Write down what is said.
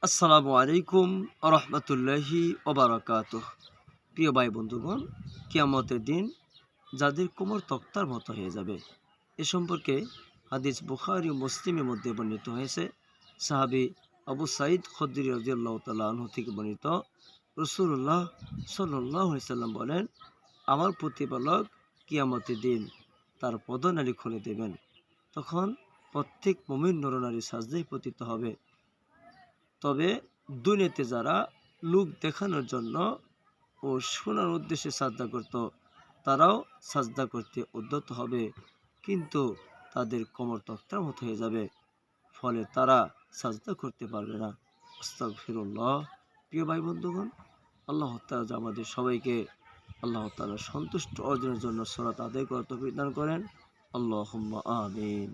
আসসালামু আলাইকুম রহমতুল্লাহি ওবারাকাতুহ। প্রিয় ভাই বন্ধুগণ, কিয়ামতের দিন যাদের কোমর তক্তার মতো হয়ে যাবে এ সম্পর্কে হাদিস বুখারী ও মুসলিমের মধ্যে বর্ণিত হয়েছে। সাহাবী আবু সাঈদ খুদরী রাদিয়াল্লাহু তাআলা আনহু থেকে বর্ণিত, রাসূলুল্লাহ সাল্লাল্লাহু আলাইহি সাল্লাম বলেন, আমার প্রতিপালক কিয়ামতের দিন তার পদনালী খুলে দেবেন। তখন প্রত্যেক মুমিন নরনারী সাজদায় পতিত হবে। তবে দুনিয়াতে যারা লোক দেখানোর জন্য ও শোনার উদ্দেশ্যে সাজদা করত, তারাও সাজদা করতে উদ্যত হবে, কিন্তু তাদের কোমর তক্তার মতো হয়ে যাবে, ফলে তারা সাজদা করতে পারবে না। আস্তাগফিরুল্লাহ। প্রিয় ভাই বন্ধুগণ, আল্লাহ তাআলা আমাদের সবাইকে আল্লাহ তাআলার সন্তুষ্ট অর্জনের জন্য সালাত আদায় করার তৌফিক দান করেন। আল্লাহুম্মা আমিন।